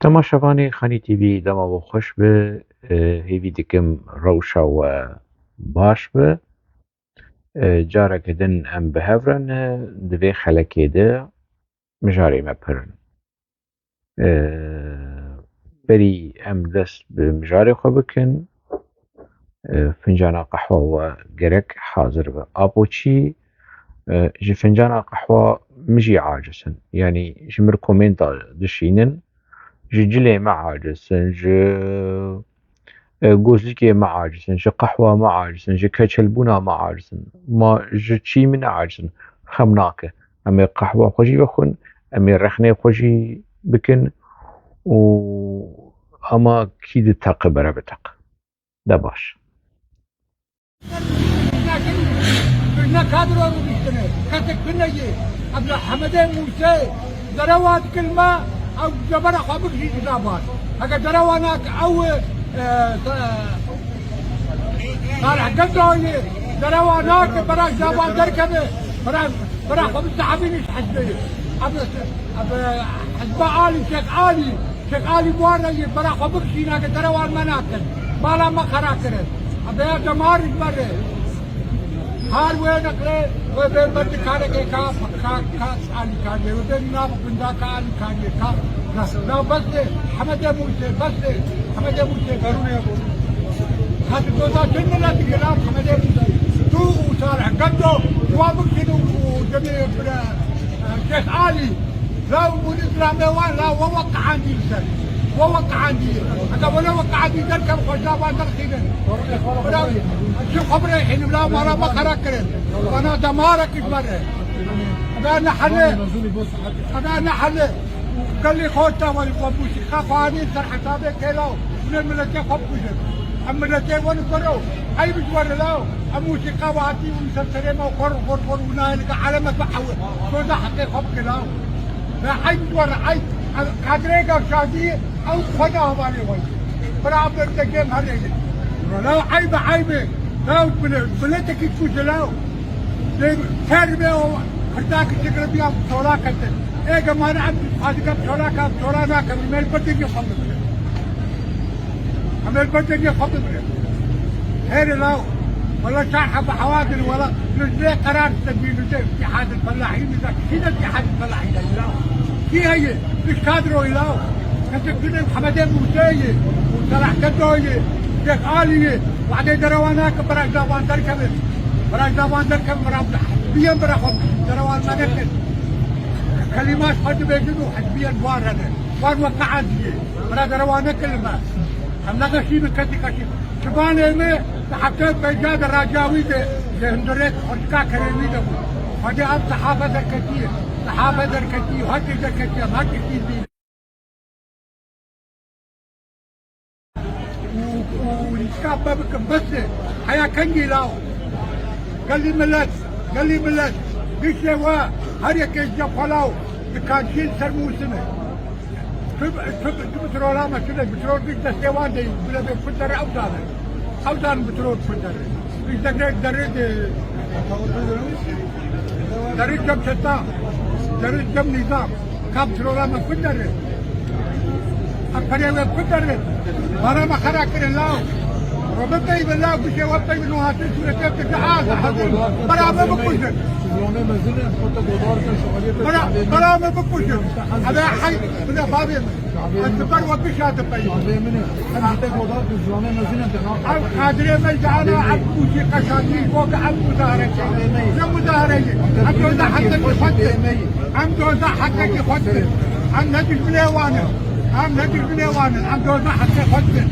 تماشاوانê Xanî TV dema we xweş be, hêvî dikim rewşa we baş be. Careke din em bi hev re ne di vê xelekê de mijarê me pirin. Berî em dest bi mijarê xwe bikin, fincana qehwa we gerek hazir be. Apoçî ji fincana qehwa min jî aciz in. Yanî ji mir komênta dişînin, ji cilê me aciz in, ji gozlîkê me aciz in, ji qehwa me aciz in, ji keçelbûna me aciz in. Ma ji çî min neaciz in. Xem nake. Em ê qehwa xwe jî bixwin, em ê rexnê xwe jî bikin û hema kî diteqe bere biteqe. De baş. كنا كادرون وبيشتنا كتك كنا جي قبل حمدين موسى دروات كلمة أو جبر خابك في كتابات هكا درواناك أو صالح قدروني درواناك براك جابان دركبه براك خابك سحبين إيش حسبي أب حسب عالي شيخ عالي بوانا جي براك خابك شيناك دروان مناكل بالا ما خراكرت أبي يا جمارك بره هر وين أكله وبين برد كاره كا عالي كاره وبين ناب بندا كا عالي كاره كا لا بس حمد موسى بس حمد موسى قرونه يا بول هذا دودا جنة لا تكلم حمد موسى تو وصالح قدو جوابك شنو وجميع برا شيخ علي لا والإسلام وان لا ووقع عندي لسان ووقع عندي هذا ولا وقع عندي ذلك الخشاب عند الخيل شو خبره الحين لا مرة ما خركرت وانا دمارك مرة هذا نحل قال لي خوتا ولا بوشي خافاني سر حسابي كيلو من الملكي خبوش أما الملكي وانا كرو هاي بجوار لاو أموشي قواتي ومسلسلين وقر ونايلك علامة بحوي شو ده حقي خب كلاو لا هاي بجوار هاي كادريك شادي أو خدا هوالي وي برابر تجيم هريجي لا عيبة لا بلتك تكوش لاو تربية وخداك تقرب يا بطولا كتن إيه كمان عبد هذا بطولا ناك من البرتك يخبط من البرتك يخبط هير لاو ولا شاحة بحوادر ولا نزلي قرار تسجيل اتحاد الفلاحين ذاك كذا اتحاد الفلاحين لاو كي هي مش كادرو لاو كنت كده محمدين موسى وصلاح قدوي شيخ علي وبعدين درواناك براك دابان تركب مراب حسبيا براخم دروان ما نكت كلمات حد بيجدوا حسبيا بوار هذا بوار وقع عندي برا درواناك كلمات هم نغشي بكتي كشي شبان إيمي تحكيت بيجاد الراجاوي ده هندريك حركة كريمي ده هذا أب صحافة ذكتية وهذا ذكتية ما كتير دي ونسكاب بابكم بس حيا كنجي لاو قال لي ملت بيش وا هريك الجفلاو كان شيل سر موسمه بترول ما كده بترول بيش دستوان دي بلا بفتر أوزان بترول فتر بيش دريد جم شتا دريد جم نظام كاب بترول ما فتر أكبر فتر مرة ما خراكر الله ربطي بالله بشي وطي من وهاتي سورة تجعاز برا ما بكوشن برا ما بكوشن هذا حي من بابين الدبر وبشا دبي قادري ما يجعلنا عبوشي قشاتي فوق عب مزارجي يا مزارجي عمدو ذا حقك يخدر عمدو ذا حقك يخدر عم نجل بليوانا عمدو ذا حقك يخدر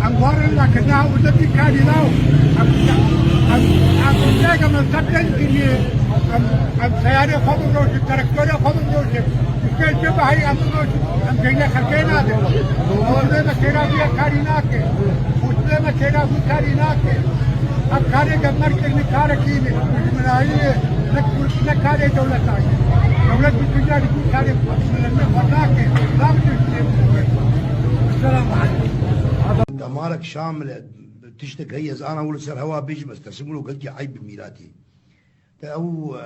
أنوارنا كنا ودتي كاري لاو أم تيجا من سبتين كني أم سيارة خبر روش تركتورة خبر روش كل شيء بهاي أم روش أم جينا خلقنا ده وسلم كنا فيها كاريناك وسلم كنا في كاريناك أم كاري جمر كني كاري كيني من هاي نكاري دولتاك دولت بتجاري كاري من فضاك لا بتجيب السلام عليكم دمارك شامل تشتك هي انا اقول سر هوا بيجي بس ترسموا له قلت عيب ميلادي او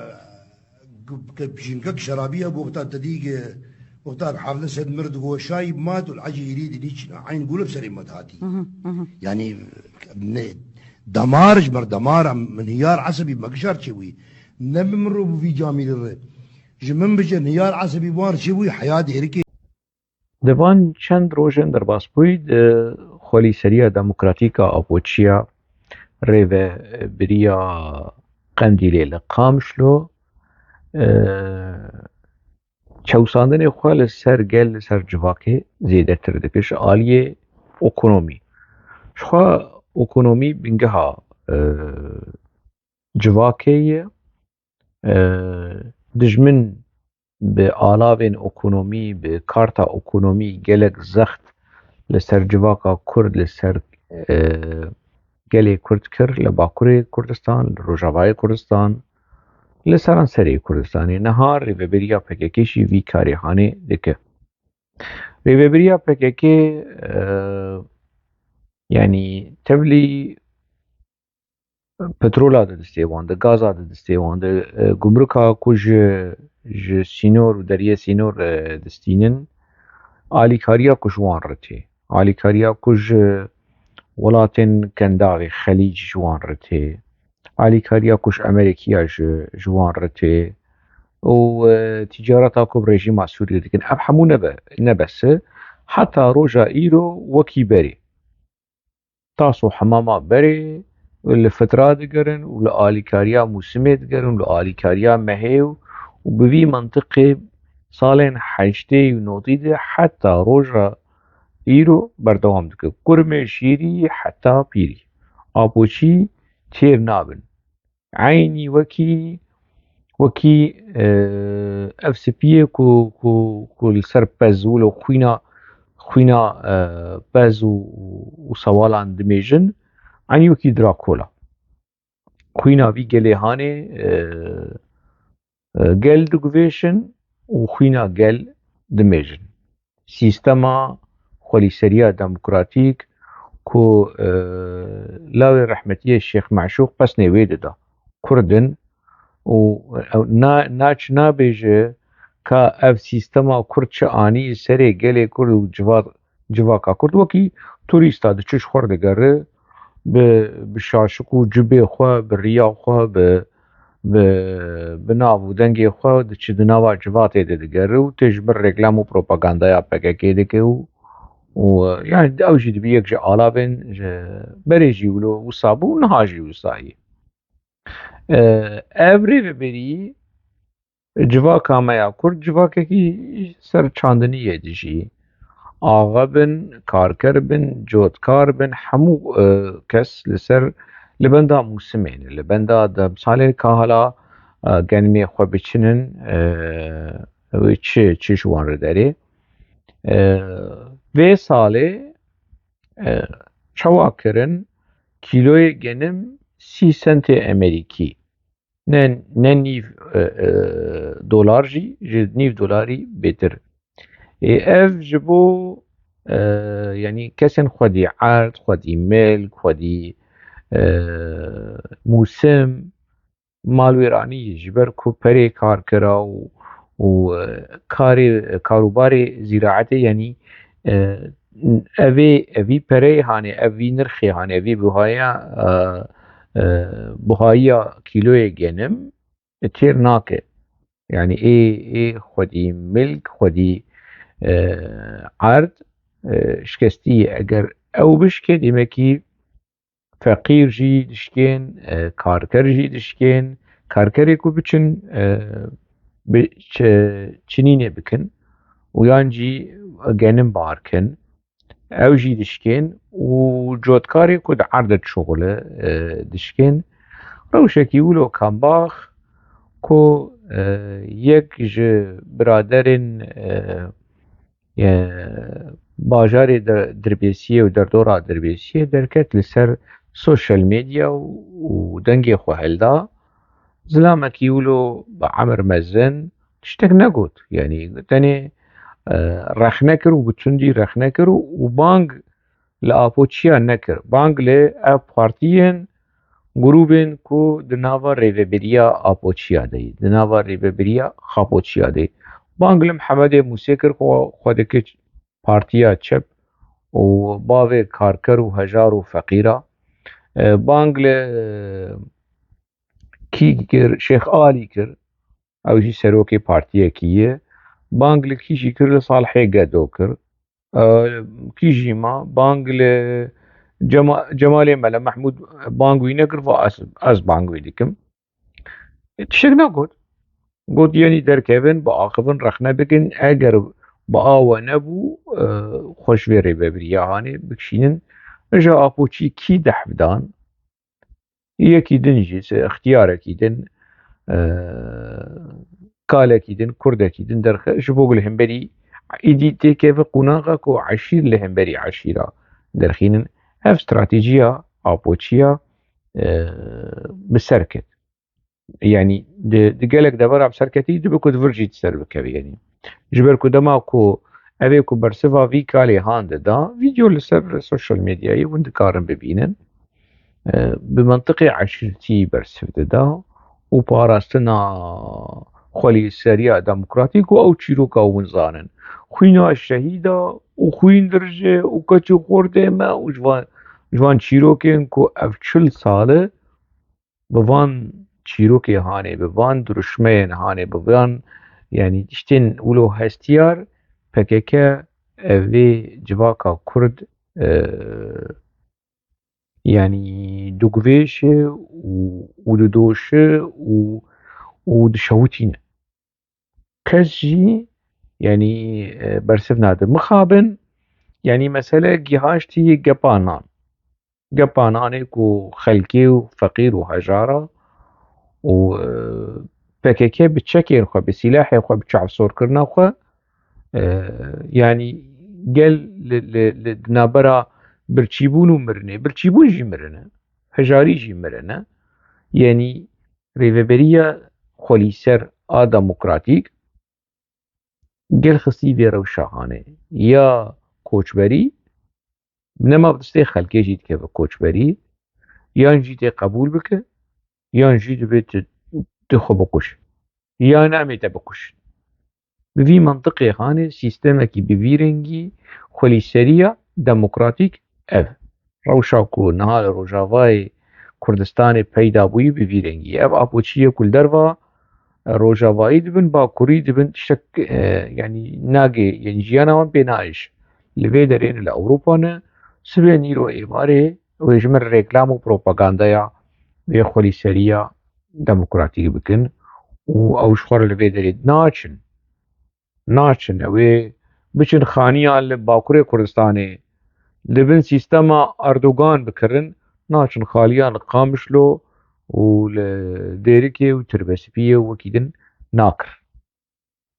بشنكك شرابيه بوقتها تديق وقتها حافظ السيد مرد هو شايب مات والعجي يريد ليش عين قوله بسري مات هاتي يعني دمار جمر دمار انهيار عصبي مقشر شوي نبي مروا في جاميل الرب جمن بجه انهيار عصبي بار شوي حياتي هركي Devan çend rojên derbasbûyî di xwelîseriya demokratîk a Apoçiya rêve biriya Qendîlê li Qamişlo çewsandinê xwe li ser gel li ser civakê zêdetir dikir ji aliyê ekonomî. Ji xwe ekonomî bingeha civakê ye dijmin bi alavên ekonomî bi karta ekonomî gelek zext li ser civaka Kurd li ser gelê Kurd kir li Bakurê Kurdistan, li Rojavayê Kurdistan, li seranserê Kurdistanê. Niha rêveberiya PKK jî vî karê hanê dike. Rêveberiya PKK yanî tevlî petrola di distê wan, di gaza di distê wan, di gumruka ku ji Sînor û deriyê Sînor distînin, alîkariya ku ji wan re tê. Alîkariya ku ji welatên Kendavê Xelîc ji wan re tê. Alîkariya ku ji Amerîkaya ji wan re tê. û tîcareta ku bi rejîma Sûriyê dikin. Ev hemû nebese heta roja îro wekî berê. Taso hemama berê li fitra digerin û li alîkariya Mûsimê digerin û li alîkariya mehê û bi vî mentiqê salên heştê û nodî de heta roja îro berdewam dike. Kurmê şîrî heta pîrî. Apoçî têr nabin. Eynî wekî ev spiyê ku li ser pez û li xwîna pez û sewalan dimêjin, eynî wekî Drakula. Xwîna vî gelê hanê gel diguvêşin û xwîna gel dimêjin. Sîstema xwelîseriya demokratîk ku lawê rehmetiyê Şêx Meşûq pesnê wê dida. Kurdin û naç nabêje ka ev sîstema Kurd çi anî serê gelê Kurd û civaka Kurd wekî turîsta diçe ji xwe digere bi şaşik û cibê xwe, bi riya xwe, bi nav û dengê xwe diçe di nava civatê de digere û tê ji bir reklam û propagandaya PKK dike û yani ew jî dibe yek ji alavên berê jî wisa bû niha jî wisa ye. Ev rêveberî civaka me ya Kurd civakekî ser çandiniyê dijî. Axa bin, karker bin, cotkar bin, hemû kes li ser li benda Mûsimê ne, li benda salê ka hala genimê xwe biçinin wê çi ji wan re derê. Vê salê çawa kirin kîloyê genim 30 sentê Amerîkî. Ne nîv dolar jî ji nîv dolarî bêtir. Ev ji bo yanî kesên xwedî erd, xwedî milk, xwedî mûsim, malwêranî ji ber ku perê karkira û karûbarê zîraetê yanî evî pereyê hanê, evî nirxê hanê, evî buhayiya kîloyê genim têr nake. Yani ê xwedî milk, xwedî erd şikestî eger ew bişke demekî feqîr jî dişkên, karker jî dişkên, karkerê ku biçin çinînê bikin û yan jî genim barkin ew jî dişkên û cotkarê ku di erdê dişuxile dişkên. Rewşekî wilo kambax ku yek ji biraderên bajarê Dirbêsiyê û derdora Dirbêsiyê derket li ser sosyal medya û dengê xwe helda. Zilamekî wilo bi Emir Mezin tiştek negot. Yani tenê rexnekir û bi tundî rexnekir û bang li Apoçiya nekir. Bang li ev partiyên grûpên ku di nava rêveberiya Apoçiya de, di nava rêveberiya Xapoçiya de. بانگلم حمد موسیقر خودک پارتیا چپ و باوی کارکر و هجار و فقیره بانگل کی کر شیخ آلی کر او جی سروکی پارتیا کیه بانگل کیشی کر لصالحی گدو کر کیجی ما بانگل جمال ملا محمود بانگوی نکر و از بانگوی دیکم تشک نگود قلت يعني دركبن بآخذن رخنا بكن أجر بآوى نبو خوش في ريبابريا هاني بكشينن جا أبوشي كي دحفدان يكي دنجيس اختيار كيدن كالا كيدن كردا كيدن درخ شبوق الهمبري إيدي تيكيف قناغك وعشير الهمبري عشيرة درخينن هف استراتيجية أبوشيا بسركت يعني دقالك دبر عم سركتي دبكو دفرجي تسربك يعني جبركو دماكو أبيكو برسفا في كالي هاند دا فيديو لسر السوشيال ميديا يوند كارن ببينن بمنطقة عشرتي برسف دا وباراستنا خولي سريع ديمقراطيكو أو تشيروكا ونزانن خوينا الشهيدة وخوين درجة وكتشو خورده ما وجوان تشيروكين كو أفشل صالة بوان چیروکی هانه بوان درشمین هانه بوان يعني تشتين ولو هستيار پکک اوی جواکا کرد يعني دوگویش و دودوش و دشوتين كسجي يعني برسف نادر مخابن يعني مسألة جهاشتي قبانان كو خلقي وفقير وهجارة و PKK بتشكل خو بسلاح خو بتشعب صور كرنا خو يعني قال لنابرا برشيبون ومرنة برشيبون جي مرنة هجاري جي مرنة يعني ريفابريا خولي سر ديمقراطيك قال خصي في روشاهانة يا كوچبري بنما بدستي خلقي جيت كيف كوچبري يا نجيتي قبول بك يا نجيت بيت تخو بقوش يا نعمي تبقوش بفي منطقة خانة سيستمكي بفيرنجي خولي سريع ديمقراطيك روشاكو نهال روجافاي كردستاني پیدا بوي بفيرنجي ابوچيه كل دروا روجافاي دبن باكوري دبن شك يعني ناقي يعني جيانا وان بينايش لفي درين لأوروبانا سبي نيرو ايماري ويجمر ريكلام وبروباغاندا بي خولي سريع ديمقراطيك بكن و او شخور لفي درين ناچن اوه بچن خانيا لباكوري كردستاني لبن سيستما اردوغان بكرن ناچن خاليا لقامشلو و لديريكي و تربسبيه وكيدن ناكر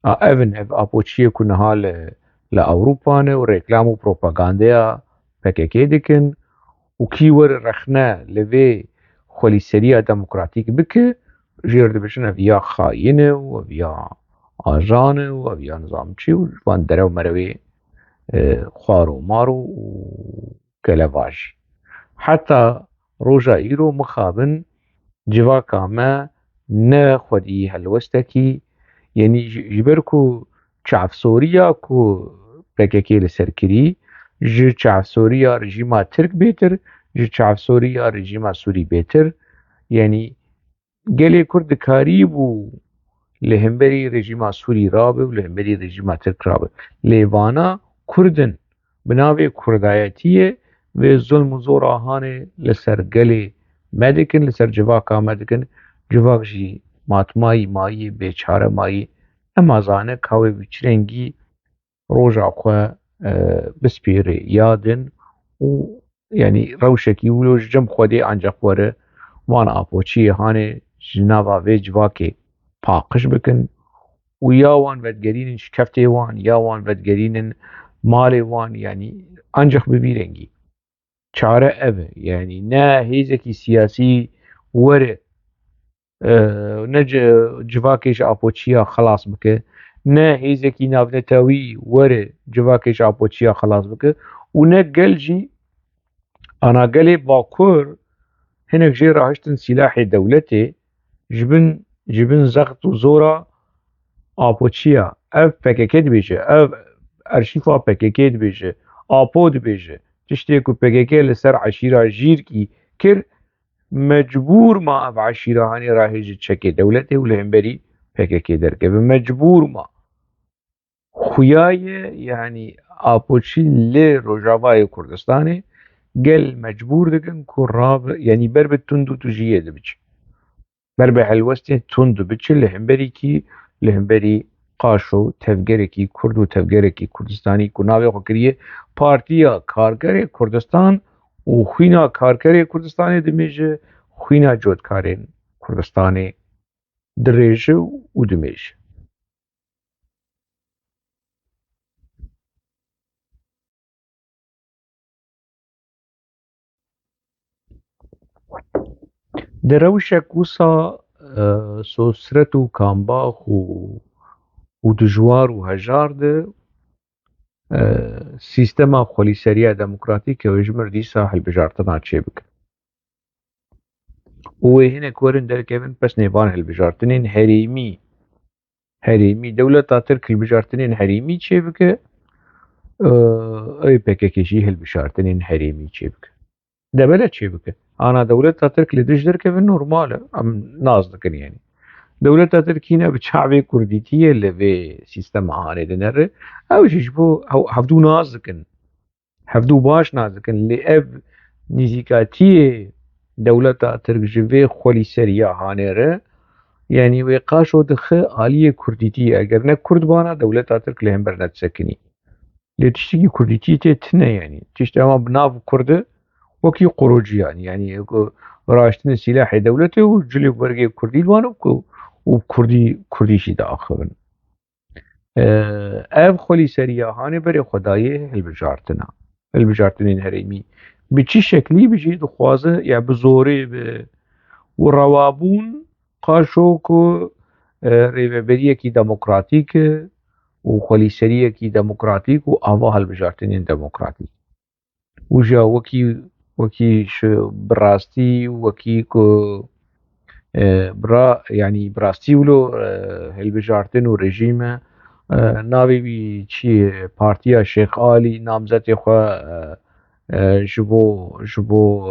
ايفن ابوچيه كنها لأوروبانا و ريكلامو بروباغانديا PKK دكن و كيور رخنا لفي خولي سريع ديمقراطيك بك جيرد بشن افيا خاينه و افيا آجانه و افيا نظامچي و وان درو مروي خوارو مارو و كلافاجي حتى روجا ايرو مخابن جواكا ما نا خودي هلوستكي يعني جبركو شعب سوريا كو PKK لسركري جي شعب سوريا رجيما ترك بيتر جي شعب سوريا رجيما سوري بيتر يعني قالي كرد كاريبو لهمبري رجيما سوري رابه ولهمبري رجيما ترك رابه ليوانا كردن بناوي كردايتيه و ظلم و زور آهانه لسر گله مدکن لسر جواکا مدکن جواک جی ماتمایی مایی بیچاره مایی اما زانه کاوی بچرنگی روژا خواه بسپیره یادن و يعني روشكي ولو جم خودي عنجا خوره وانا اپوچی هانه جناوا و جواكي پاقش بکن و یا وان ودگرین شکفته وان یا وان ودگرین مال وان يعني انجخ ببيرنجي چاره اوه يعني نه هيزكي سياسي وره نج جواكيش اپوچيا خلاص بك نه هيزكي نافنتاوي وره جواكيش اپوچيا خلاص بك و نه قلجي انا قلي باكور هناك جي راهشتن سلاح دولتي جبن زغط و زورا اپوچيا اف پککت بیشه اف ارشیفا پککت بیشه آپود بیشه تشتی کو پکک لسر عشیره جیر کی کر مجبور ما اف عشیره هانی راهی چکی دولتی و لهمبری پکک درکه مجبور ما خویای یعنی آپوچی لی روجاوای کردستانی گل مجبور دکن که راب یعنی بر به تندو تو جیه دبچ بر به حلوستی تندو بچ لهمبری کی لهمبری قاشو تفگره کی کرد و تفگره کی کردستانی کناوی خوکریه پارتیا کارگر کردستان و خوینا کارگر کردستانی دمیجه خوینا جودکارین کردستانی دریجه و دمیجه دروشك وصا سوسرت و کامباخ و دجوار و هجار ده سیستما خلیسریه دموکراتیک و اجمر دیسا حل بجارتنا چه بکن و هنا كورن در كيفن بس نيفان هالبجارتنين هريمي دولة ترك البجارتنين هريمي چه بك اي بككشي هالبجارتنين هريمي چه بك دبلة چه بك انا دولة ترك لدش در كيفن نورمال ام ناز دكن يعني دولة تركينا بشعبي كرديتية اللي في سيستم هاني دنر او شبو هفدو ناز دكن هفدو باش ناز دكن اللي اف نزيكاتية دولة ترك جوي خولي سريا هاني ره يعني ويقاشو دخ آلية كرديتية اگر نه كرد بانا دولة ترك لهم برنت سكني اللي تشتكي كرديتية تنه يعني تشتكي اما بناف كرد وكي قروجي يعني راشتن سلاح دولته وجلي برقي كردي الوان وكردي شي دا اخرن اف خولي سريا هاني بري خدايه البجارتنين هريمي بچی شکلی بجی دخوازه یا بزوری و روابون قاشو که ریوبریه کی دموکراتیک و خلیسریه کی دموکراتیک و آوا هالبجارتنین دموکراتیک و جا وکی براستی وکی که برا يعني براستی ولو هالبجارتن و رژیم ناوی بی چی پارتیا شیخ آلی نامزد خوا جبو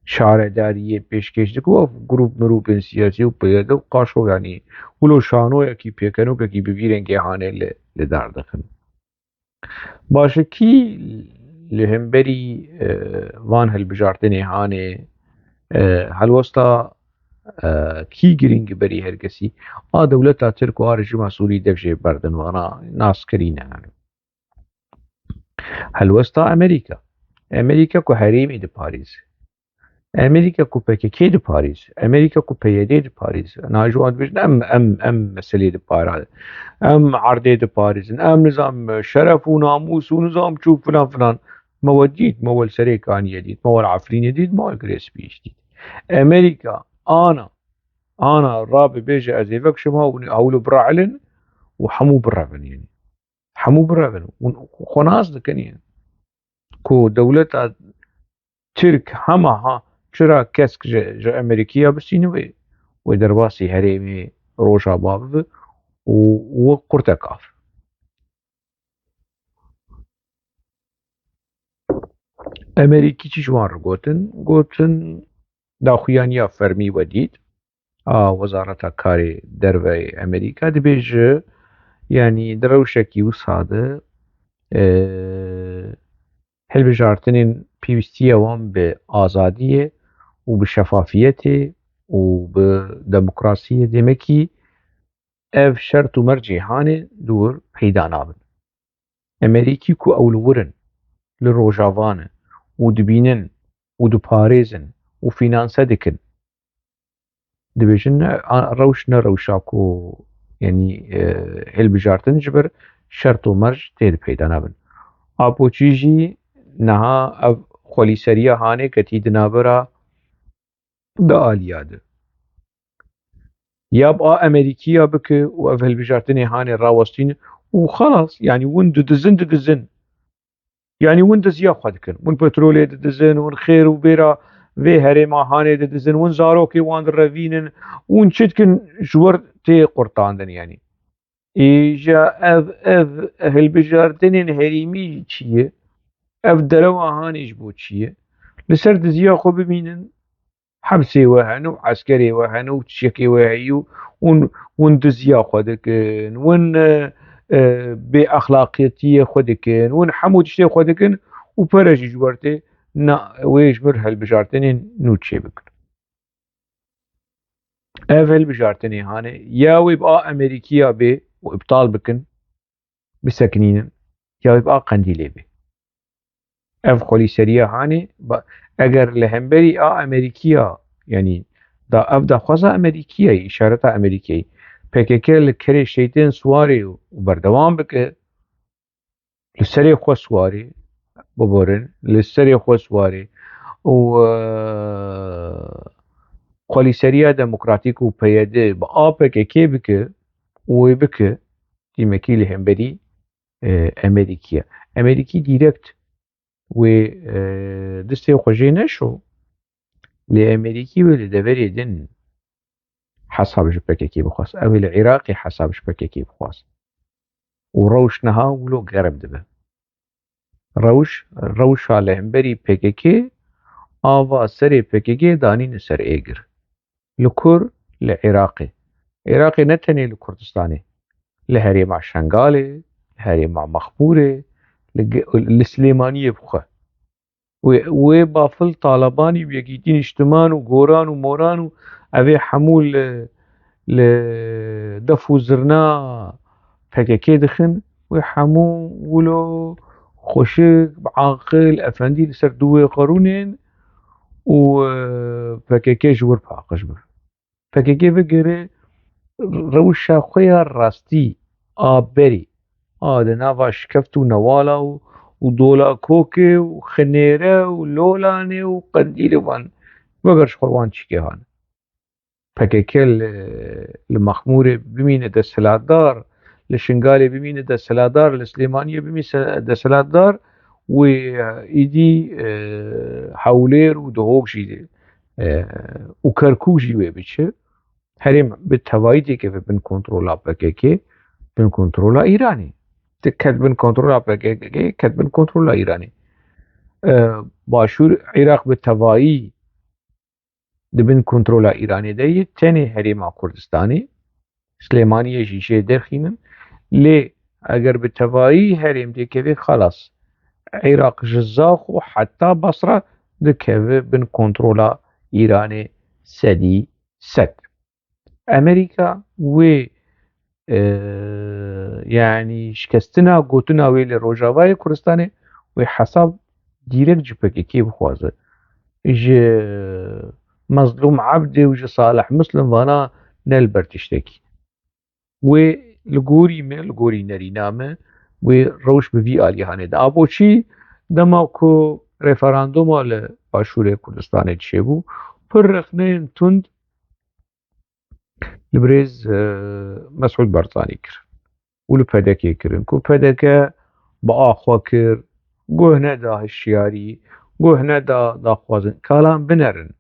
شارعداری پیشکش دکو گروپ سیاسی و پیاده و قاشو يعني ولو شانو یکی پیکنو که ببیرن که هانه لدار دخن باشه کی لهمبری وان هالبجارتنی هانه هالوستا کی گرینگ بری هر کسی دولتا ترک و رژیم سوری دفشه بردن و انا ناس کرینه يعني هالوستا امريكا كو هريمي دي باريس امريكا كو بككي دي باريس امريكا كو بيدي دي باريس ناجوان بيجن ام مسلي دي باريس ام عرضي دي باريس ام نظام شرف وناموس ونظام شوف فلان موديت مول سريكان يديد مول عفرين يديد مول جريس بيش ديد امريكا انا رابي بيجي ازيفك شما اولو براعلن وحمو برابن يعني حمو برابن خناس دكن يعني کو دولت ترک همه ها چرا کسک جا امریکیا بسینوی و درباسی هریمی روشا باب و قرتکاف امریکی چی جوان رو گوتن داخویانیا فرمی ودید وزارت کاری دروی امریکا دی بیجه يعني دروشكي وصاده هالبجارتنين بيوستية وان بآزادية وبشفافية وبديمقراطية ديمكي اف شرط ومرجي هاني دور حيدانابن امريكي كو اولورن للروجافان ودبينن ودباريزن وفينانسا دكن دبيجن روشنا روشاكو يعني هالبجارتن جبر شرط ومرج تير بيدانابن آپوچیجی نها او خلی سریع هانه کتی دنابرا دا آلیاده یا با امریکیا بکه و اول بجارتنی هانه راوستین و خلاص يعني وين دزن يعني وين دزيا خدكن وين بترولي دزن وين خير وبيرا في هريما هاني دزن وين زاروكي وان الرافينن وين شتكن جور تي قرطاندن يعني إيجا أف هلبجارتنين هريمي چية أف دروا هانيش بو چية لسر دزيا خو ببينن حبسي وهنو عسكري وهنو تشيكي وهيو ون دزيا خودكن ون بأخلاقيتية خودكن ون حمود شتي خودكن وبرج جوارتي نا ويش بر هلبجارتنين نوتشي بكن أفل بجارتني هاني يا ويبقى أمريكية بي وإبطال بكن بسكنين يا ويبقى قنديلي بي اف خولي سريع هاني اگر لهمبري أمريكية يعني دا اف دا خوزا أمريكية إشارة أمريكية PKK لكري شيطان سواري وبردوام بك لسري خو سواري ببورن لسري خو سواري و خولي سريع ديمقراطيك وبيده بقى PKK بك وبك تيمكي لهمبري أمريكية أمريكي ديركت و دستي خوجي نشو لأمريكي ولدفري دن حسابش بككي بخواست أو العراقي حسابش بككي بخواست وروش نها ولو قرب دبه روش على همبري بككي آوا سري بككي داني نسر إيجر لكور لعراقي عراقي نتني لكردستاني لهري مع شنغالي لهري مع مخبوري لسليمانية بخوا وبافل طالباني بيجيتين اجتمان وقوران وموران أبي حمول لدفو زرنا فككي دخن وحمو ولو خوشك بعاقل أفندي لسر دوي قارونين وفككي جور باقش بر فككي بقري روشا خويا راستي بري لنافا شكفتو نوالا ودولا كوكي وخنيرة ولولاني وقنديل وان بقرش خوان چيكي هان PKK المخموري بمينة دسلاتدار لشنغالي بمينة دسلاتدار لسليمانية بمينة دسلاتدار وإيدي حولير ودهوكشي وكركوشي ويبتش هريم بالتوايدي كيف بن كنترولا PKK بن كنترولا إيراني كد بن كنترولا PKK كد بن كنترولا إيراني باشور عراق بالتوايي دبن كنترولا إيراني دي تاني هريما كردستاني سليمانية جيشي درخينن لي اگر بالتوايي هريم دي كذي خلاص عراق جزاخ وحتى بصرة دي كذي بن كنترولا إيراني سدي سد أمريكا و يعني شكستنا قوتنا ويلي روجاواي كردستاني وحساب ديرك جبكي كي بخوازه مظلوم عبدي وجي صالح مسلم وانا نلبر تشتكي ولقوري من لقوري نرينامه وروش بفي آليهانه دا ابو چي دماكو ريفراندوم لباشور كردستان تشيبو پر رخنين تند لبريز مسعود برطاني كر ولو پدكي كرن كو پدكه بآخوا كر قوهنا دا الشياري قوهنا دا خوازن كالام بنرن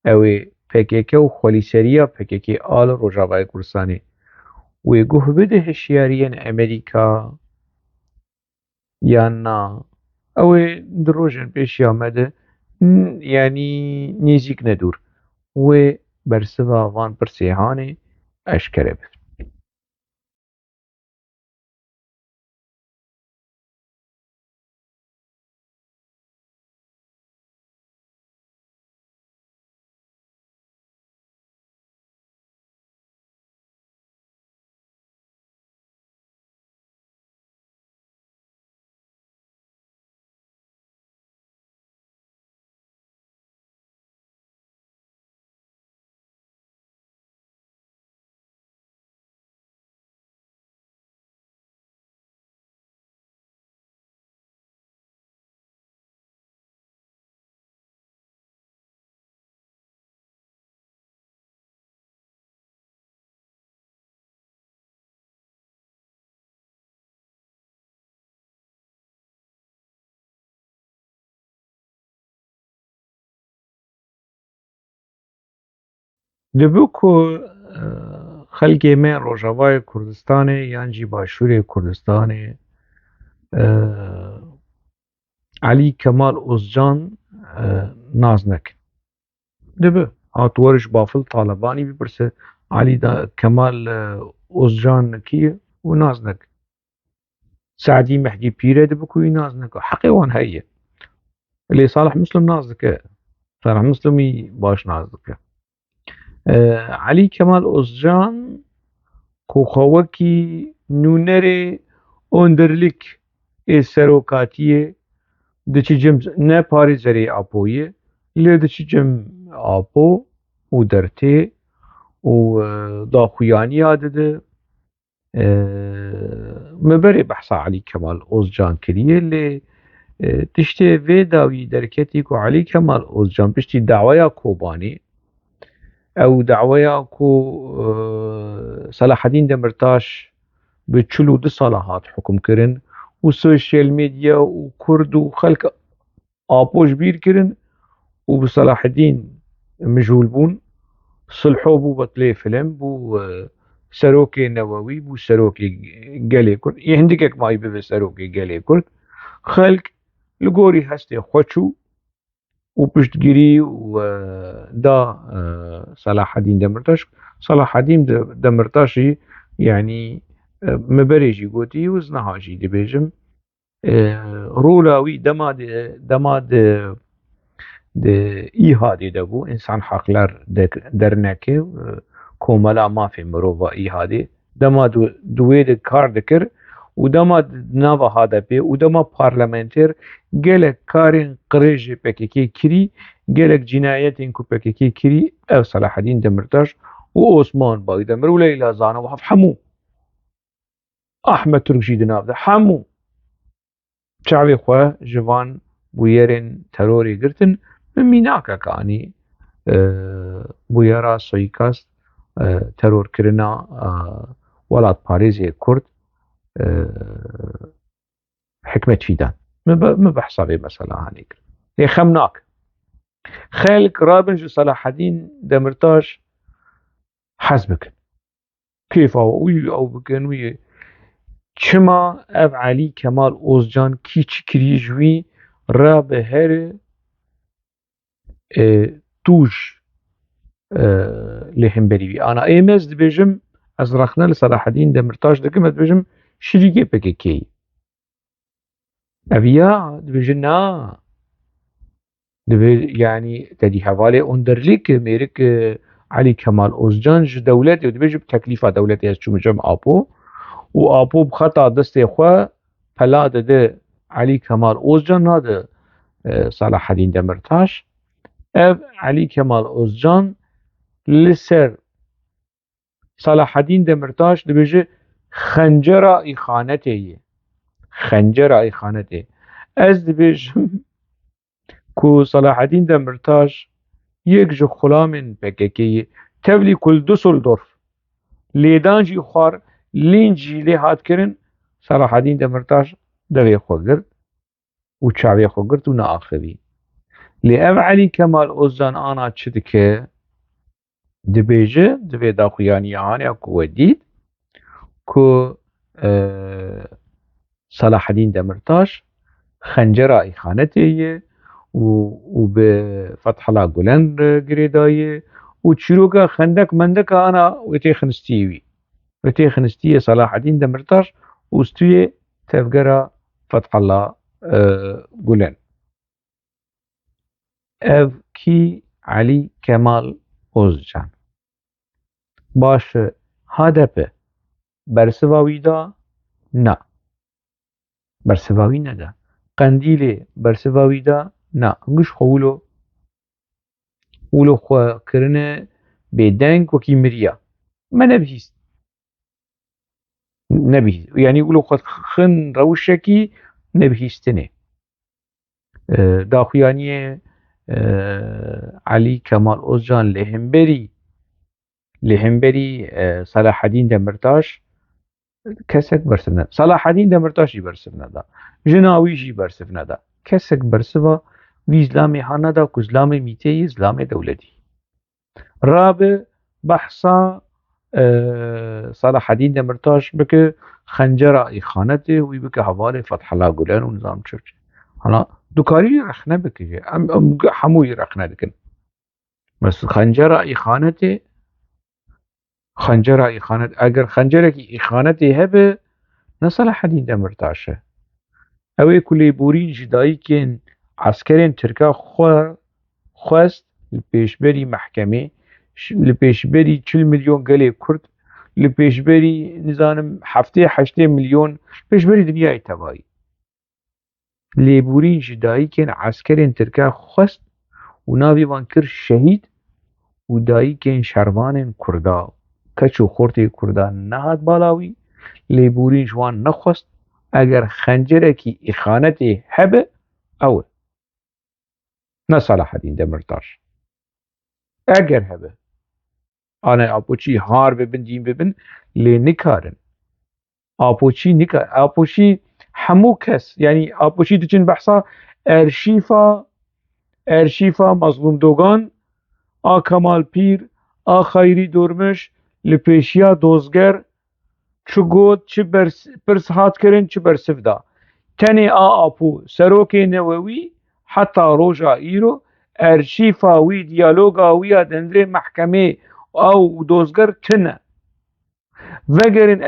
اوی PKK وخولي سريع PKK آل روجاواي كردستاني ويقوه بده هشياريين أمريكا يانا اوي دروجن بيش يامده يعني نيزيك ندور و برسوا وان برسيهاني أشكره بفت دبوكو خلقی من روجاوای کردستان یانجی باشوری کردستان علی کمال اوزجان نازنک دبه هاتورش بافل طالبانی بپرسه علی کمال اوزجان کیه و نازنک سعدي مهدي بيره دبكوي نازنك حقي وان هي اللي صالح مسلم نازك صالح مسلمي باش نازك علي كمال اوزجان كوخوكي نونري اوندرليك سروكاتيه دچی جم نه پاری زری آپویه لی دچی جم آپو و درته و داخویانی عدده مبري بحث علي كمال اوزجان كريه اللي تشتي في داوي دركتي كو علي كمال اوزجان بشتي دعويا كوباني او دعويا كو صلاح الدين دمرتاش بتشلو دي صلاحات حكم كرن والسوشيال ميديا وكرد وخلق آبوش بير كرن وبصلاح الدين مجهول بون صلحو بو بطلي فيلم بو سروكي نووي بو سروكي قالي كرد يهندكك ماي بي سروكي قالي كرد خلق لقوري هستي خوشو وبشتقري ودا صلاح الدين دمرتاش صلاح الدين دمرتاشي يعني مبريجي قوتي وزنهاجي دبيجم رولاوي دماد إيهادي دبو إنسان حقلر درنكي كوملا ما في مروفا إيهادي دماد دويد كار دكر ودماد نافا هذا بي ودما بارلمانتر جالك كارين قريج بكيكي كري جالك جنايتين كو بكيكي كري أو صلاح الدين دمرتاش وعثمان باقي دمر وليلى زانا وحف حمو أحمد تركشي دناف ده حمو شعبي خواه جوان بويرين تروري قرتن من ميناكا كاني بويرا سويكاست ترور كرنا ولاد باريزي كرد حكمة فيدان ما بحسابي مثلا هنيك لي خمناك خالك رابنج صلاح الدين دمرتاش حزبك كيف او بكن وي چما اف علي كمال اوزجان كيچ كريجوي راب هر توش لهم بريوي انا ايمز دبيجم از رخنا لصلاح الدين دمرتاش دكم دبيجم شريكي بكيكي ابيا دبيجنا يعني تدي حوالي اندرليك ميرك علي كمال اوزجان دولتي دبيجم تكليفه دولتي شو مجم ابو وابو بخطا دستي خو پلا ده علي كمال اوزجان هذا صلاح الدين دمرتاش اف علي كمال اوزجان لسر صلاح الدين دمرتاش دبيجي خنجر اخانته خنجر اخانته از دبيجم كو صلاح الدين دمرتاش يك جو خلامن بككي تولي كل دوسلدورف ليدانجي خوار لينجي لي هات كرن صلاح الدين دمرتاش دغي خوغر وچاوي خوغر تو ناخوي لأف علي كمال اوزجان انا چدكه دبيجه دبي داخوياني هاني اكو وديد كو صلاح الدين دمرتاش خنجر اخانته وبفتح الله قلن قريدايه وتشيروكا خندك مندك انا وتيخنستيوي وتيخنستيه صلاح الدين دمرتاش وستوي تفقرا فتح الله قلن اف كي علي كمال اوزجان باش هدف برسواوي دا نا برسواوي ندا قنديلي برسواوي دا نا نقش خولو ولو خو كرنه بدنك وكي مريا ما نبهيست نبهي يعني يقولوا خن روشكي نبهيستنه داخوياني علي كمال اوزجان لهمبري صلاح الدين دمرتاش كسك برسفنا صلاح الدين دمرتاش برسفنا دا جناوي برسفنا دا كسك برسفا وإسلامي هاندا كإسلامي ميتي إسلامي دولتي رابع بحثا صلاح الدين دمرتاش بك خنجرة إخانته ويبكى حوالي فتح الله قولان ونظام تشرشي هلا دكاري رخنا بك أم حموي رخنا لكن بس خنجرة إخانته خنجرة إخانة أجر خنجرة إخانته هبه نصلاح الدين دمرتاشه اوی کلی بورین جدایی کن عسکرین ترکا خواست لپیشبری محکمه لپیشبری 40 میلیون گله کرد لپیشبری نزانم 7-8 میلیون پیشبری دنیای تبایی لیبورین جدایی کن عسکرین ترکا خواست و ناوی وان کر شهید و دایی کن شروان کردا کچو خورتی کردا نهاد بالاوی لیبورین جوان نخواست اگر خنجرکی إخانته هبه أو نصلاح الدين دمرتاش اگر هبه أنا أبوشي هار ببن دين ببن لنكارن أبوشي نكار أبوشي حمو كس يعني أبوشي دجن بحثا أرشيفا مظلوم دوغان كمال پیر خيري دورمش لپیشیا دوزگر چو گوت چه پرس هات کرن چه برسف دا تنی آپو سروکی نووی حتی روژا ایرو ارشیفا وی دیالوگا وی دندره محکمه او دوزگر تنه وگرین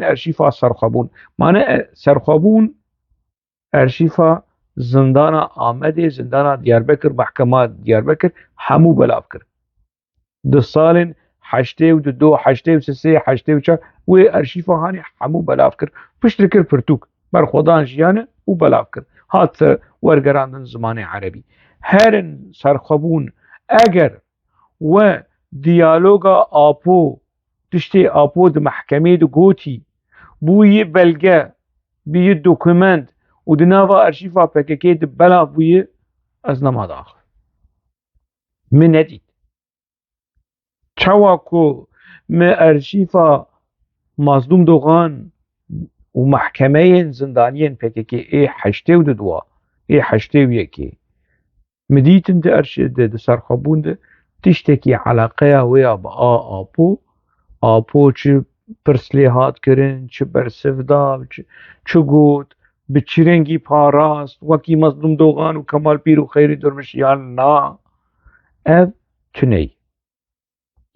ارشیفا سرخابون معنی سرخابون ارشیفا زندانا آمده زندانا دیاربکر محکمات دیاربکر همو بلاف کرد 2 سالن 82 83 84 و ارشیفا هانی همو بلاف کرد پشت کرد پرتوک بر خودان جیانه و بلاف کرد هات ورگراندن زمان عربی هرن سرخبون اگر و دیالوگا آپو تشتی آپو د محکمه د گوتی بوی بلگه بی دوکومنت و دناوا ارشیفا پککی د بلاف بوی از نما داخل من ندید چواکو ما ارشیفا مظلوم دوغان و محکمه زندانیین پککی ای 82 ای 81 مدیتن ده ده سرخابون ده تشتکی علاقه ویا با آپو چه پرسلیحات کرن چه برسف دا چه گوت به چرنگی پاراست وکی مظلوم دوغان و کمال پیر و خیری درمشیان نا اف تنی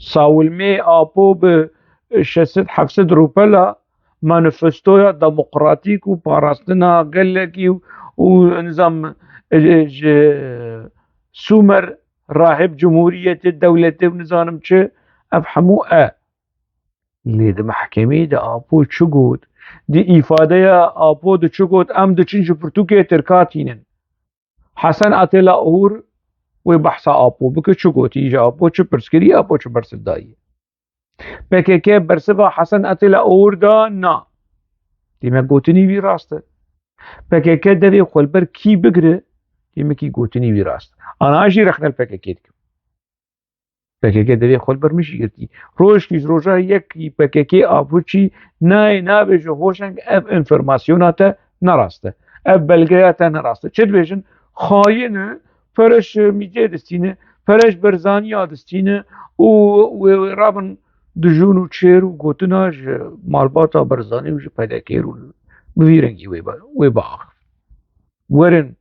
ساولمي آپو به 600-700 روپلا مانیفستویا دموقراطیک و پاراستنا گلکی و نظام سومر راهب جمهورية الدولة ونظام چه افهمو اللي ده محكمة ده آپو چگود ده إفادة آپو ده چگود ام ده چنش پرتوكي تركاتينن حسن أطلع أور و بحثا آپو بکه چگوتی ایجا آپو چه پرسکری آپو چه برسف دایی پکه برسفا حسن أطلع أور دا نا دیمه گوتنی وی راسته پکه دوی خلبر کی بگره دیمه کی گوتنی وی راسته انا آجی رخنا الپکه دکم پکه دوی خلبر میشی گرتی روش کیز روشا یکی پکه آپو چی نه بجه هوشنگ اف انفرماسیوناتا نراسته اف بلگیاتا نراسته چه بیشن خاینه فرش میجه دستینه فرش برزانی دستینه و رابن دجون و چیر و گوتناش مالباتا برزانی وش پیدا کیر و بویرنگی و باخ ورن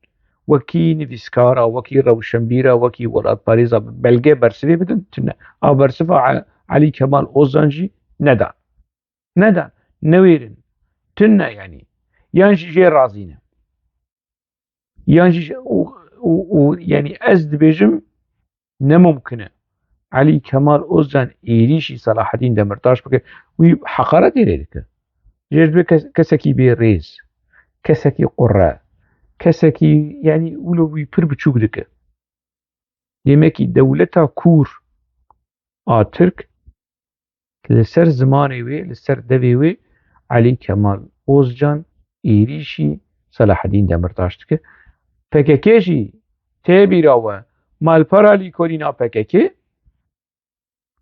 وکی نویسکارا وکی روشنبیرا وکی ولاد پاریزا بلگه برسوی بدن تنه او برسفا علی کمال اوزانجی ندان نویرن تنه یعنی جه رازینه یعنی يعني أزد بيجم نممكنه علي كمال أوزان إيريشي صلاح الدين دمرتاش بك وي حقارة ديريك جيج كسكي بيريز كسكي قراء كسكي يعني ولو يبر بتشوك دك يمكي دولتا كور ترك لسر زماني وي لسر دبي وي علي كمال أوزجان إيريشي صلاح الدين دمرتاش دك پککشی تبی راوه مالپرا لیکولینا پککی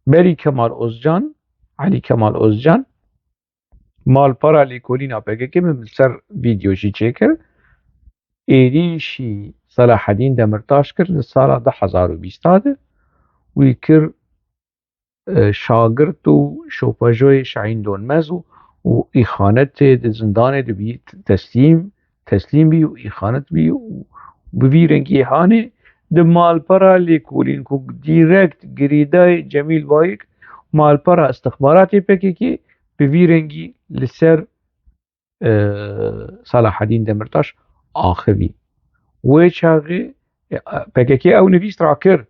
بری کمال اوزجان علی کمال اوزجان مالپرا لیکولینا پککی من سر ویدیوشی چکر ایریشی صلاح الدین دمرتاش کرد لسالا 10,020 وی کر شاگرد و شوپاژوی شاهین دونمز و ایخانت زندان دبی تسلیم بی و ایخانت بی و بوی رنگی هانه د مالپرا لیکولین کو دیرکت گریدای جمیل وایک مالپرا استخبارات پککی بوی رنگی لسر صلاح الدین دمرتاش آخوی و چاقی پککی او نویس را کر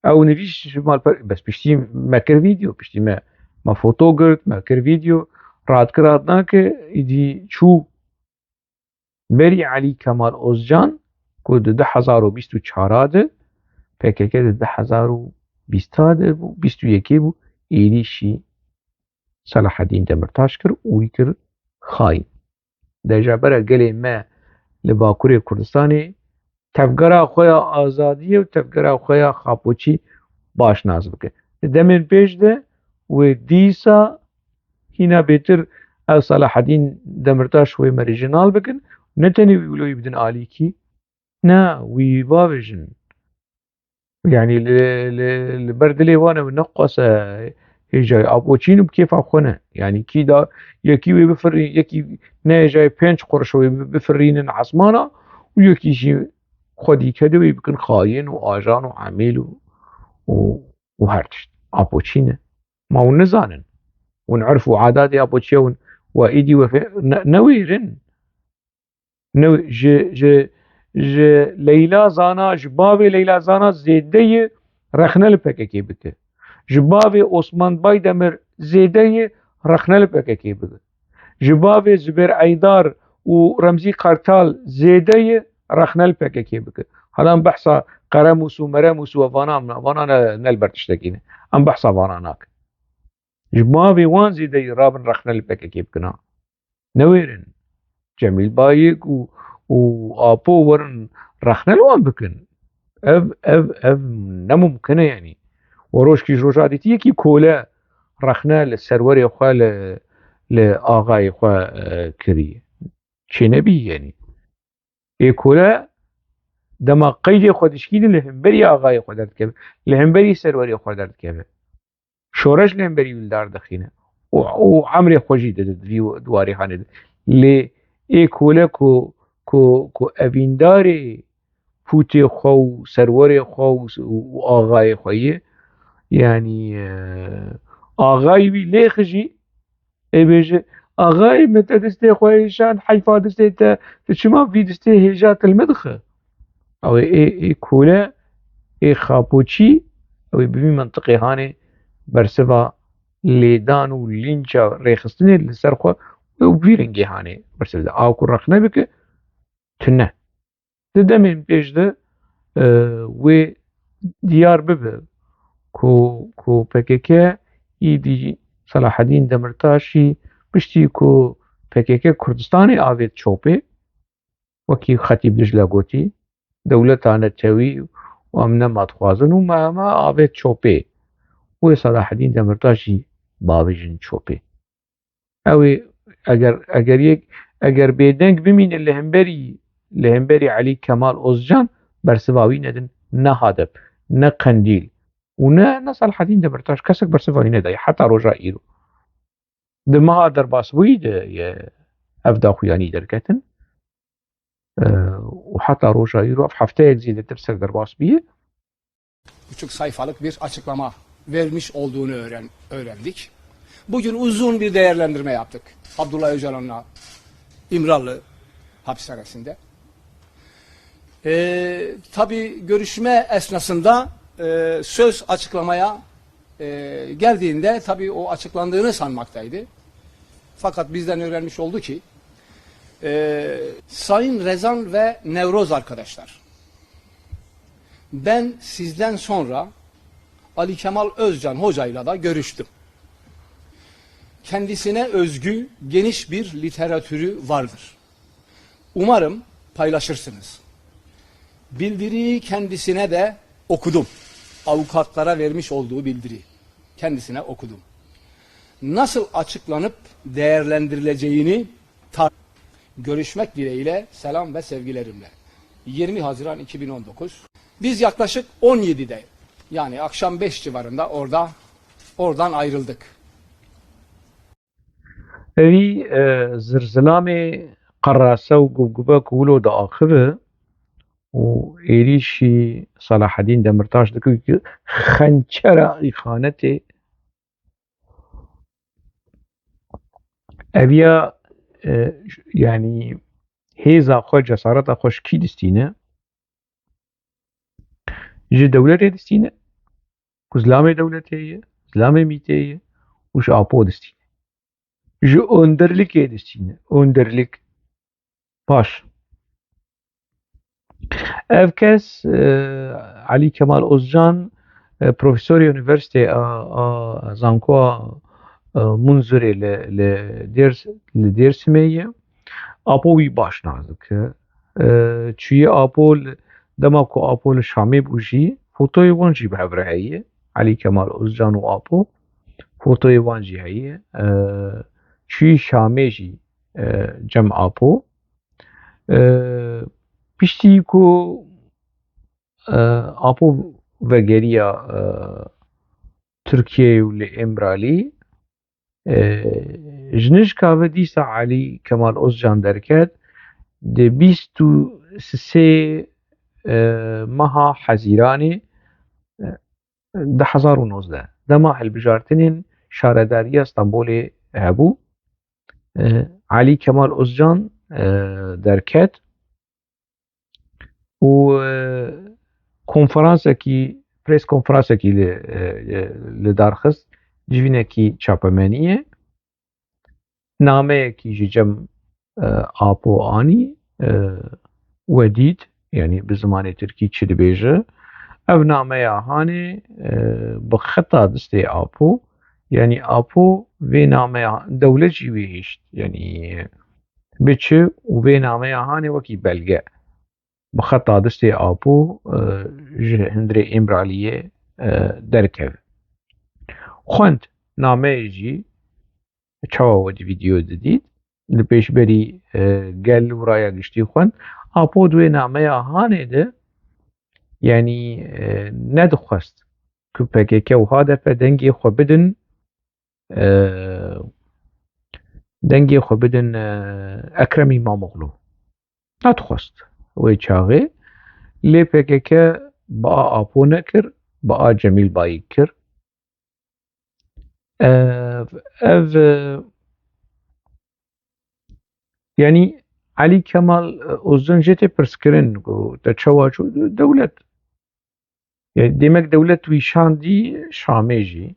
او نویس مالپرا بس پشتی ما کر ویدیو پشتی ما فوتو گرد ما کر ویدیو راد کرادنا که ایدی چو بری علی کمال اوزجان که 2024 ده PKK 2020 ده بو 21 بو ایریشی صلاح الدین دمرتاش کر اوی کر خاین در جبره گلی ما لباکوری کردستانی تفگره خویا آزادی و تفگره خویا خاپوچی باش ناز بکه دمین پیش ده و دیسا هینا بهتر او صلاح الدین دمرتاش وی مرجنال بکن نتنی ویلوی بدن آلی کی نه وی باوجن يعني البردلي وانا منقص هيجاي ابوچين بكيف اخونه يعني كيدا يكي بفري يكي ناجاي 5 قرش بفرين عصمانه ويكي شي خدي كده ويكون خاين واجان وعميل وهرتش ابوچين ما ونزانن ونعرفوا عادات ابوچيون وايدي نويرن نو ج لیلا زانا جباوی لیلا زانا زیده رخنل پککی بکه جباوی عثمان بای دمر زیده رخنل پککی بکه جباوی زبیر ایدار و رمزی قرطال زیده رخنل پککی بکه حالا بحثا قرموس و مرموس و وانا نلبرتشتکینه ام بحثا وانا ناک جباوی وان زیده رابن رخنل پککی بکنا نویرن جمیل بایک و آپو ورن رخنل وان بکن اف نممکنه يعني وروش كي جوجاتي يكي كولا رخنل السروري خواه لآغاي خواه كري چه نبي يعني اي كولا دما قيد خودشكين لهمبري آغاي خواه درد كبه لهمبري سروري خواه درد كبه شورش لهمبري ولدار دخينه وعمري خوجي دواري خانه ل اي كولا کو اویندار پوت خو سرور خو و آغای خویه یعنی آغای وی لیخجی ای بیجه آغای متى دسته خویشان حیفا دسته تا چما وی دسته هجات المدخه او ای کوله ای خاپوچی او بمی منطقه هانه برسوا لیدان و لینچا ریخستنه لسر خو و بیرنگی هانه برسوا آو کو رخنه بکه تنه دمین پیش ده و دیار ببه کو PKK ایدی صلاح الدین دمرتاشی پشتی کو PKK کردستانی آوید چوپه وکی خطیب دجله گوتی دولتانه چوی و امنه مدخوازن و ما آوید چوپه و صلاح الدین دمرتاشی باویجن چوپه اوی اگر بیدنگ بمین لهمبري علي كمال اوزجان برسواوي ندن نهادب نقنديل ونا صلاح الدين دمرتاش كسك برسواوي نداي حتى رجاء ايرو دمها درباسوي يا افدا خوياني دركتن وحتى رجاء ايرو في haftaya زيادة تفسر درباسبيه buçuk sayfalık bir açıklama vermiş olduğunu öğrendik. Bugün uzun bir değerlendirme yaptık. Abdullah Öcalan'la İmralı hapishanesinde. Tabii görüşme esnasında söz açıklamaya geldiğinde tabii o açıklandığını sanmaktaydı. Fakat bizden öğrenmiş oldu ki Sayın Rezan ve Nevroz arkadaşlar, ben sizden sonra Ali Kemal Özcan hocayla da görüştüm. Kendisine özgü geniş bir literatürü vardır. Umarım paylaşırsınız. Bildiriyi kendisine de okudum. Avukatlara vermiş olduğu bildiri. Kendisine okudum. Nasıl açıklanıp değerlendirileceğini görüşmek dileğiyle selam ve sevgilerimle. 20 Haziran 2019. Biz yaklaşık 17'de yani akşam 5 civarında orada oradan ayrıldık. Evi zırzilamê qerrase û gubguba ku wilo diaxive û êrişî Salaheddîn Demirtaş dike ku xençera îxanetê eviya yani hêza xwe cesareta xwe ji kî distîne? Ji dewletê distîne ku zilamê dewletê ye, zilamê mîtê ye û ji apo distîne. Ji önderlikê distîne. Önderlik. Baş. Ev kes Alî Kemal Özcan profesorê Üniversiteyê a Zankoa Munzurê li Dêrsimê ye. Apo wî baş nas dike. Çûye apo dema ku apo li Şamê bû jî fotoyê wan jî bi hev re heye. Alî Kemal Özcan û apo fotoyê wan jî heye. Çûyî Şamê jî cem apo. Piştî ku apo vegeriya Tirkiyeyê û li Îmralî ji nijka ve dîsa Alî Kemal Özcan derket di 23 meha Hezîranê 2019 dema hilbijartinên şaredariya Stenbolê hebû. Alî Kemal Özcan derket û konferansekî pres konferansekî li darxist civînekî çapemenî nameyekî ji cem apo anî we dît yani bi zimanê Tirkî çi dibêje ev nameya hanê bi xeta distê apo yani apo vê nameya dewlet jî wê hêşt yani biçi û vê nameya hanê wekî belge bi xeta distê apo ji hundirê Îmraliyê derkeve. Xwend nameyê jî çawa we di vîdeo didît li pêşberî gel wiraya giştî xwend apo di wê nameya hanê de yani nedixwest ku PKK û HDP dengê xwe bidin Ekrem İmamoğlu. Nedixwest. Wê çaxê lê PKK bi a apo nekir, bi a Cemîl Bayîk kir. Ev yani Alî Kemal Özcan jê tê pirskirin ku te çawa çû dewlet yani demek dewlet wî şandî Şamê jî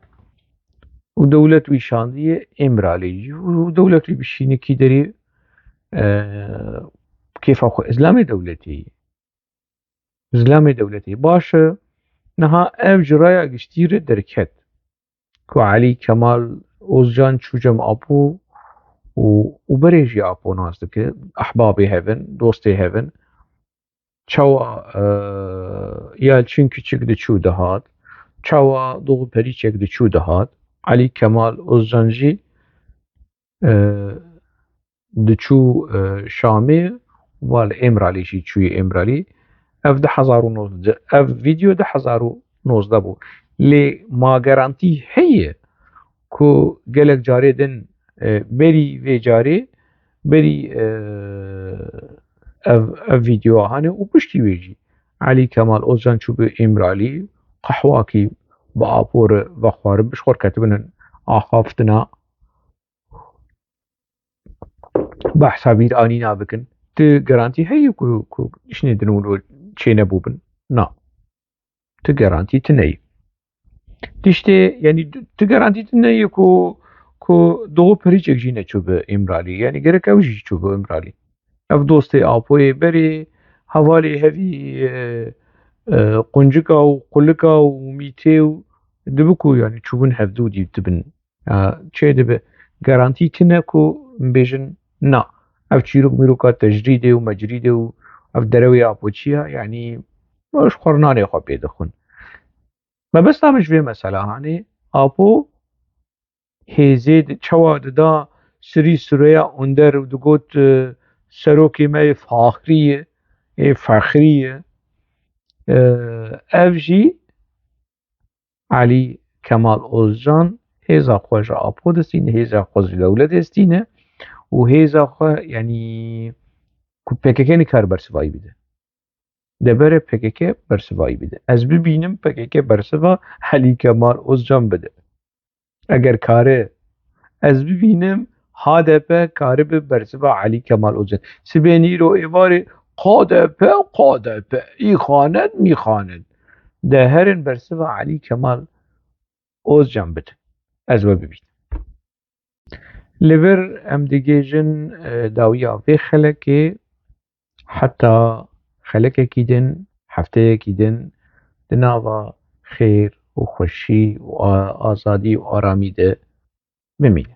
û dewlet wî şandiye Îmralê jî û dewlet wî bişîne kî derê kêfa xwe Zilamê dewletê ye. Zilamê dewletê baş e niha ev ji raya giştî re derket ku Alî Kemal Özcan çû cem apo û berê jî apo nas dike ehbabê hevin, dostê hevin. Çawa Yelçin Küçük diçû dihat, çawa Doğu Perinçek diçû dihat, Alî Kemal Özcan jî diçû Şamê û li Îmralî jî çûye Îmralî. Ev 2019 ev vîdeo 2019 bû. Lê ma gerantî heye ku gelek carê din berî vê carê berî ev vîdeoya hene û piştî wê jî Alî Kemal Özcan çû bi Îmralî qehwakî bi apo re vexwarin bişxor ketibinin axaftina behsa bîranîna bikin. Tu gerantî heye ku işinê din û çê nebûbin? Na. Tu gerantî tuneyê. Tiştê yani tu gerantî tuneyê ku Doğu Perinçek jî neçû bi Îmralî yani gerek ew jî çû bi Îmralî. Ev dostê apoyê berê hevalê hevî quncika û qulika û mîtê û dibi ku yani çûbin hevdûdî dibin. Çê dibe gerantî tune ku bêjin na. Ev çîrok mîroka tecrîdê û mecrîdê û ev derewê apo çi ye yani ji xwarinanê xwe pê dixwin. Mebesta min ji vê mesela hanê apo hêzê çawa dida sirî Sûreya Önder û digot serokê me yê faxirî ye ê fexrî ye ev jî Alî كمال أوزجان هيزا خوش آبود استين هيزا خوش دولت استينه و هيزا خو يعني ku PKK nikar bersivayî bide. Deberê PKK bersivayî bide. Ez bibînim PKK bersiva Elî Kemal Özcan bide. Eger kare ez bibînim HDP karibe bersiva Elî Kemal Özcan. Sibên îro êvarê KDP îxanet mîxanet. De herin bersiva Elî Kemal Özcan bide. Ez we bibînim. Li vir em digêjin dawiya vê xelekê حتا خلقێکی din hefteyekî din di nava xêr û xweşî û azadî û aramî de bimîne.